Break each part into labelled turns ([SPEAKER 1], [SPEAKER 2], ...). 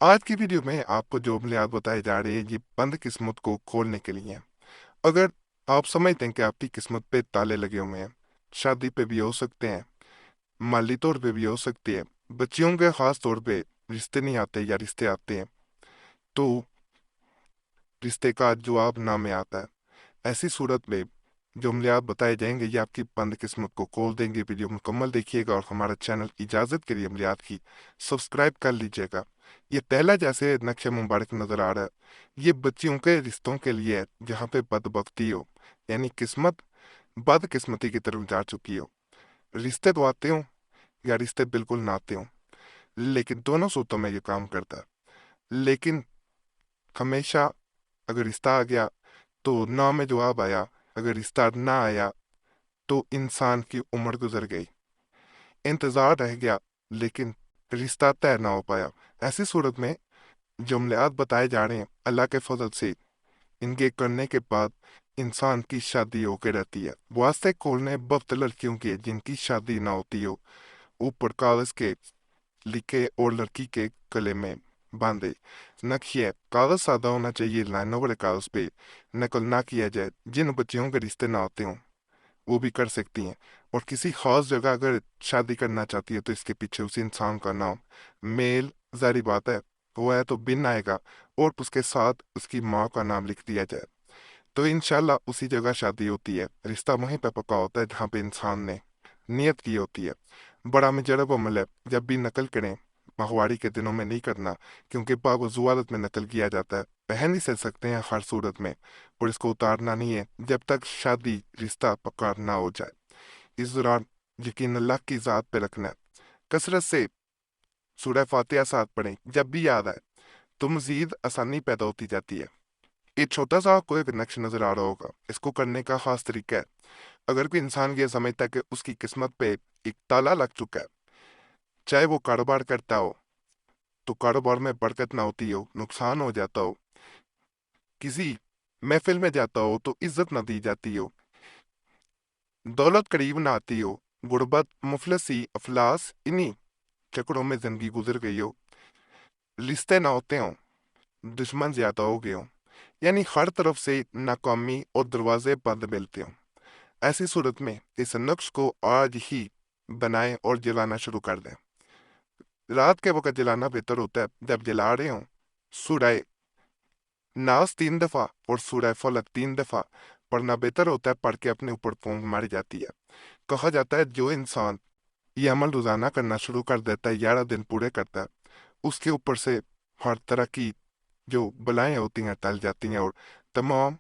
[SPEAKER 1] आज की वीडियो में आपको जो अमलियात बताए जा रहे हैं ये बंद किस्मत को खोलने के लिए हैं। अगर आप समझते हैं कि आपकी किस्मत पे ताले लगे हुए हैं, शादी पे भी हो सकते हैं, माली तौर पे भी हो सकते हैं, बच्चियों के खास तौर पे रिश्ते नहीं आते या रिश्ते आते हैं तो रिश्ते का जवाब ना में आता है। ऐसी सूरत में जो अमलियात बताए जाएंगे ये आपकी बंद किस्मत को खोल देंगे। वीडियो मुकम्मल देखिएगा और हमारा चैनल इजाज़त के लिए अमलियात की सब्सक्राइब कर लीजिएगा। ये पहला जैसे नक्शा मुबारक नज़र आ रहा है, ये बच्चियों के रिश्तों के लिए है जहाँ पे बदबख्ती हो, यानी किस्मत बदकिस्मती की तरफ जा चुकी हो। रिश्ते तो आते हो या रिश्ते बिल्कुल ना आते हो, लेकिन दोनों सूरतों में ये काम करता है। लेकिन हमेशा अगर रिश्ता आ गया तो ना में जवाब आया, अगर रिश्ता ना आया तो इंसान की उम्र गुजर गई, इंतजार रह गया लेकिन रिश्ता तय ना हो पाया। ऐसी सूरत में जुमलात बताए जा रहे हैं अल्लाह के फजल से, इनके करने के बाद इंसान की शादी होकर रहती है। वास्ते खोलने वक्त लड़कियों के जिनकी शादी ना होती हो, ऊपर कागज के लिखे और लड़की के गले में बांधे नक्शे। कागज सादा होना चाहिए, लाइनों वाले कागज पे नकल ना किया जाए। जिन बच्चियों के रिश्ते ना होते हों वो भी कर सकती हैं, और किसी खास जगह अगर शादी करना चाहती है तो इसके पीछे उस इंसान का नाम मेल, जारी बात है वो है तो बिन आएगा, और उसके साथ उसकी माँ का नाम लिख दिया जाए तो इंशाल्लाह उसी जगह शादी होती है। रिश्ता वहीं पे पक्का होता है जहाँ पे इंसान ने नियत की होती है। बड़ा मुजरब अमल है, जब भी नकल करें माहवारी के दिनों में नहीं करना, क्योंकि बावजूद हालत में नकल किया जाता है। पहन ही से सकते हैं हर सूरत में, और इसको उतारना नहीं है जब तक शादी रिश्ता पक्का ना हो जाए। इस दौरान यकीन अल्लाह की ज़ात पे रखना है। कसरत से सूरह फातिहा साथ पढ़ें, जब भी याद आए तो मजीद आसानी पैदा होती जाती है। एक छोटा सा आपको एक नक्श नजर आ रहा होगा, इसको करने का खास तरीका है। अगर कोई इंसान ये समझता है कि उसकी किस्मत पे एक ताला लग चुका है, चाहे वो कारोबार करता हो तो कारोबार में बरकत ना होती हो, नुकसान हो जाता हो, किसी महफिल में जाता हो तो इज्जत ना दी जाती हो, दौलत करीब ना आती हो, गुर्बत मुफलसी अफलास इन्हीं चक्रों में जिंदगी गुजर गई हो, रिश्ते ना होते हो, दुश्मन ज्यादा हो गए हो, यानी हर तरफ से नाकामी और दरवाजे बंद मिलते हो। ऐसी सूरत में इस नक्श को आज ही बनाएं और जलाना शुरू कर दें। रात के वक्त जलाना बेहतर होता है। जब जला रहे हो सूरह नास 3 दफा और सूरह फलक 3 दफा पढ़ना बेहतर होता है। पढ़ के अपने ऊपर फूंक मारी जाती है। कहा जाता है जो इंसान ये अमल रोजाना करना शुरू कर देता है, 11 दिन पूरे करता है, उसके ऊपर से हर तरह की जो बलाएं होती हैं टल जाती हैं, और तमाम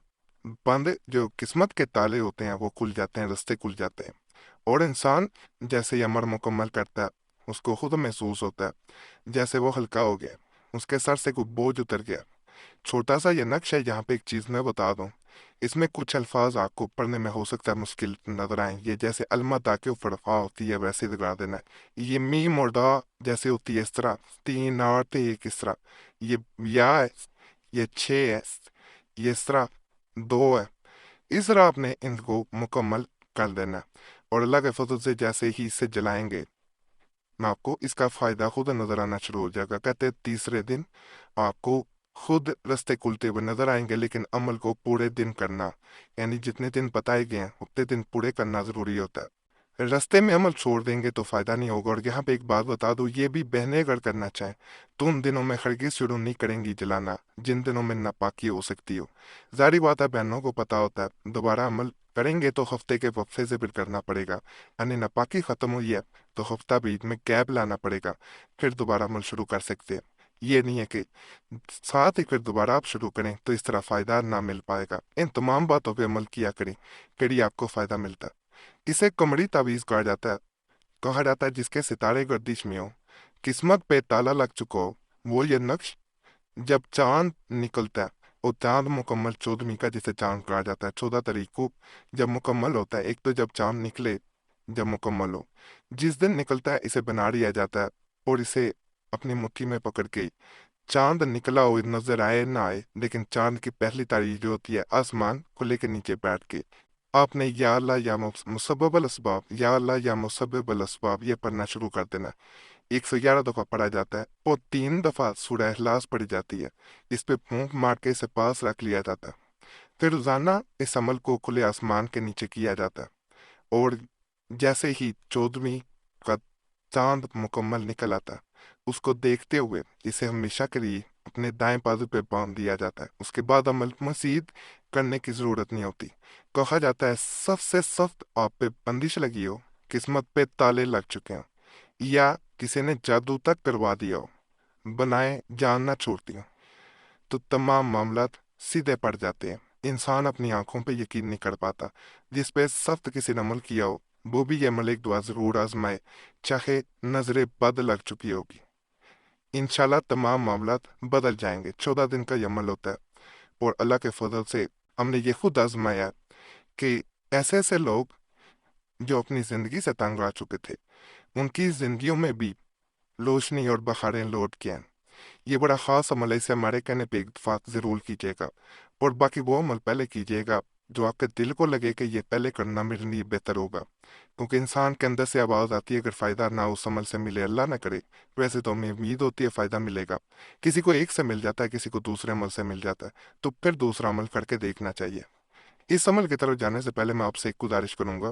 [SPEAKER 1] बंद जो किस्मत के ताले होते हैं वो खुल जाते हैं, रास्ते खुल जाते हैं। और इंसान जैसे ही अमर मुकम्मल करता है उसको खुद महसूस होता है जैसे वो हल्का हो गया, उसके सर से कोई बोझ उतर गया। छोटा सा ये नक्श है, यहाँ पे एक चीज मैं बता दूं, इसमें कुछ अल्फाज आपको पढ़ने में हो सकता है मुश्किल नजर आए। ये जैसे अलमा ताकि फड़फा होती है वैसे लगा देना है। ये मीम और डा जैसे होती है इस तरह, 3 8 1 इस तरह। ये या है, ये 6 है, ये इस तरह 2 है। इस तरह आपने इनको मुकम्मल कर देना है। और अल्लाह के फजल से जैसे ही इसे जलाएंगे मैं आपको इसका फायदा खुद नजर आना शुरू हो जाएगा। कहते हैं तीसरे दिन आपको खुद रास्ते खुलते हुए नजर आएंगे, लेकिन अमल को पूरे दिन करना, यानी जितने दिन बताए गए हैं उतने दिन पूरे करना जरूरी होता है। रास्ते में अमल छोड़ देंगे तो फायदा नहीं होगा। और यहाँ पे एक बात बता दूं, ये भी बहनें अगर करना चाहें तो उन दिनों में हरगिज़ शुरू नहीं करेंगी जलाना जिन दिनों में नापाकी हो सकती हो। जारी बात है बहनों को पता होता है दोबारा अमल करेंगे तो हफ्ते के वक्फे से फिर करना पड़ेगा, यानी नापाकी खत्म हुई है तो हफ्ता बीच में गैप लाना पड़ेगा, फिर दोबारा अमल शुरू कर सकते हैं। ये नहीं है कि साथ ही फिर दोबारा आप शुरू करें तो इस तरह फायदा ना मिल पाएगा। इन तमाम बातों पे अमल किया करें, फिर ही आपको फायदा मिलता है। इसे कमरी तावीज कहा जाता है। कहा जाता है जिसके सितारे गर्दिश में हो, किस्मत पे ताला लग चुका हो, वो ये नक्श जब चांद निकलता है, वो चांद मुकम्मल 14वीं का जिसे चांद कहा जाता है, 14 तारीख को जब मुकम्मल होता है, एक तो जब चांद निकले जब मुकम्मल हो, जिस दिन निकलता है इसे बना लिया जाता है। और इसे अपनी मुट्ठी में पकड़ के चांद निकला हो नजर आए ना आए, लेकिन चांद की पहली तारीख जो होती है आसमान खुले के नीचे बैठ के आपने या अल्लाह या मुसब्बबल असबाब, या अल्लाह या मुसब्बिबल असबाब ये पढ़ना शुरू कर देना। 111 दफ़ा पढ़ा जाता है और 3 दफ़ा सूरह इखलास पढ़ी जाती है। इस पे फूंक मार के इसे पास रख लिया जाता है। फिर रोज़ाना इस अमल को खुले आसमान के नीचे किया जाता है और जैसे ही 14वीं का चांद मुकम्मल निकल आता है, उसको देखते हुए इसे हमेशा के लिए अपने दाएं बाजू पे बांध दिया जाता है। उसके बाद अमल मजीद करने की ज़रूरत नहीं होती। कहा जाता है सबसे सख्त आप पे बंदिश लगी हो, किस्मत पे ताले लग चुके हों या किसी ने जादू तक करवा दिया हो, बनाए जान ना छोड़ती हो, तो तमाम मामलात सीधे पड़ जाते हैं। इंसान अपनी आंखों पे यकीन नहीं कर पाता। जिस पे सख्त किसी ने अमल किया हो वो भी ये अमल एक दुआ जरूर आजमाए, चाहे नजरें बद लग चुकी होगी। इंशाल्लाह तमाम मामलात बदल जाएंगे। 14 दिन का ये अमल होता है और अल्लाह के फजल से हमने ये खुद आजमाया कि ऐसे ऐसे लोग जो अपनी जिंदगी से तंग आ चुके थे, उनकी जिंदगियों में भी रोशनी और बहारें लौट के आए। ये बड़ा ख़ास अमल है, इसे हमारे कहने पे इत्फाक ज़रूर कीजिएगा और बाकी वो अमल पहले कीजिएगा जो आपके दिल को लगे कि ये पहले करना मेरे लिए बेहतर होगा। क्योंकि इंसान के अंदर से आवाज़ आती है अगर फ़ायदा ना उस अमल से मिले, अल्लाह ना करे, वैसे तो हमें उम्मीद होती है फ़ायदा मिलेगा। किसी को एक से मिल जाता है, किसी को दूसरे अमल से मिल जाता है, तो फिर दूसरा अमल करके देखना चाहिए। इस अमल की तरफ जाने से पहले मैं आपसे एक गुजारिश करूंगा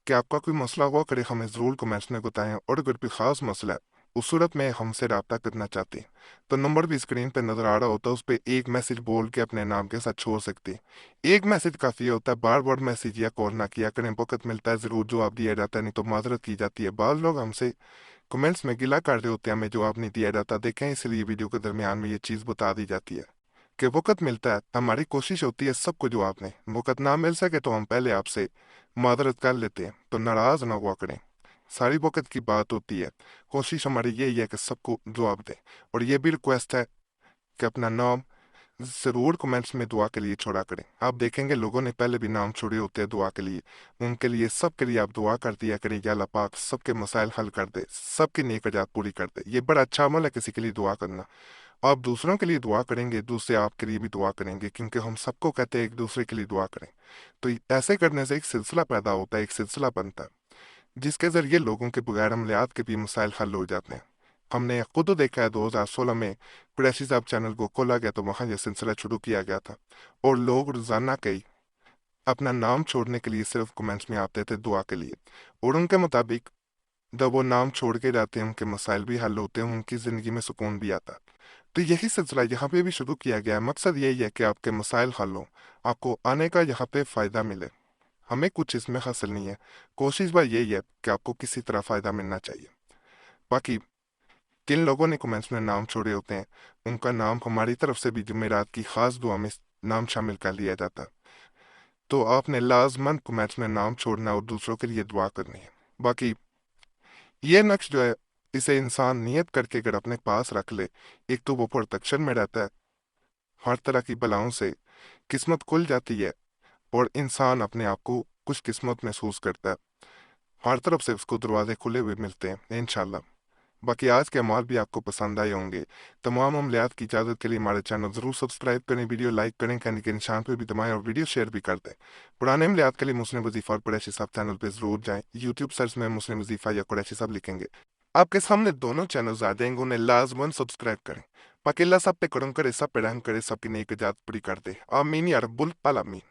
[SPEAKER 1] कि आपका कोई मसला हुआ करे हमें ज़रूर कमेंट्स में बताएं और अगर कोई ख़ास मसला है उस सूरत में हमसे रब्ता करना चाहते हैं तो नंबर भी स्क्रीन पे नज़र आ रहा होता है, उस पर एक मैसेज बोल के अपने नाम के साथ छोड़ सकते हैं। एक मैसेज काफ़ी होता है, बार बार मैसेज या कॉल ना किया करें। वक्त मिलता है ज़रूर जवाब दिया जाता है, नहीं तो माजरत की जाती है। बाज़ लोग हमसे कमेंट्स में गिला कर रहे होते हैं हमें जवाब नहीं दिया जाता, देखें इसलिए वीडियो के दरमियान में ये चीज़ बता दी जाती है कि वक्त मिलता है, हमारी कोशिश होती है सबको जवाब दें। वक्त ना मिल सके तो हम पहले आपसे मादरत कर लेते हैं, तो नाराज ना हुआ करें। सारी वक्त की बात होती है, कोशिश हमारी यही है कि सबको जवाब दें। और ये भी रिक्वेस्ट है कि अपना नाम ज़रूर कमेंट्स में दुआ के लिए छोड़ा करें। आप देखेंगे लोगों ने पहले भी नाम छोड़े होते हैं दुआ के लिए, उनके लिए सबके लिए आप दुआ कर दिया करें या अल्लाह पाक सबके मसाइल हल कर दे, सबकी नेक हजात पूरी कर दे। ये बड़ा अच्छा अमल है किसी के लिए दुआ करना। आप दूसरों के लिए दुआ करेंगे, दूसरे आपके लिए भी दुआ करेंगे, क्योंकि हम सबको कहते हैं एक दूसरे के लिए दुआ करें। तो ऐसे करने से एक सिलसिला पैदा होता है, एक सिलसिला बनता है जिसके जरिए लोगों के बगैर अमलियात के भी मसाइल हल हो जाते हैं। हमने खुद देखा है 2016 में कुरैशी साहब चैनल को खोला गया तो वहाँ यह सिलसिला शुरू किया गया था और लोग रोजाना कई अपना नाम छोड़ने के लिए सिर्फ कमेंट्स में आते थे दुआ के लिए, और उनके मुताबिक जब वो नाम छोड़ के जाते हैं उनके मसाइल भी हल होते हैं, उनकी ज़िंदगी में सुकून भी आता है। तो यही सिलसिला यहाँ पे भी शुरू किया गया है। मकसद यही है कि आपके मसाइल हल हों, आपको आने का यहाँ पे फ़ायदा मिले। हमें कुछ इसमें हासिल नहीं है, कोशिश बात यही है कि आपको किसी तरह फ़ायदा मिलना चाहिए। बाकी किन लोगों ने कमेंट्स में नाम छोड़े होते हैं उनका नाम हमारी तरफ से भी जुमेरात की ख़ास दुआ में नाम शामिल कर लिया जाता है। तो आपने लाजमन कमेंट्स में नाम छोड़ना और दूसरों के लिए दुआ करनी है। बाकी ये नक्श जो है इसे इंसान नियत करके अगर अपने पास रख ले, एक तो वो प्रोटेक्शन में रहता है, हर तरह की बलाओं से किस्मत खुल जाती है और इंसान अपने आप को कुछ किस्मत महसूस करता है, हर तरफ से उसको दरवाजे खुले हुए मिलते हैं इंशाल्लाह। बाकी आज के अमाल भी आपको पसंद आए होंगे। तमाम अमलियात की इजाज़त के लिए हमारे चैनल ज़रूर सब्सक्राइब करें, वीडियो लाइक करें, घंटी के निशान पर भी दबाएं और वीडियो शेयर भी कर दें। पुराने अमलियात के लिए मुस्लिम वजीफ़ा और कुरैशी साहब चैनल पर ज़रूर जाएं। यूट्यूब सर्च में मुस्लिम वजीफ़ा या कुरैशी साहब लिखेंगे, आपके सामने दोनों चैनल्स आ जाएंगे, उन्हें लाजमन सब्सक्राइब करें। बाकी अल्लाह सब पे करम करे, सब पे रहम करे, सबकी नेक इजाज़त पूरी कर दे। आमीन या रब्बुल आलमीन।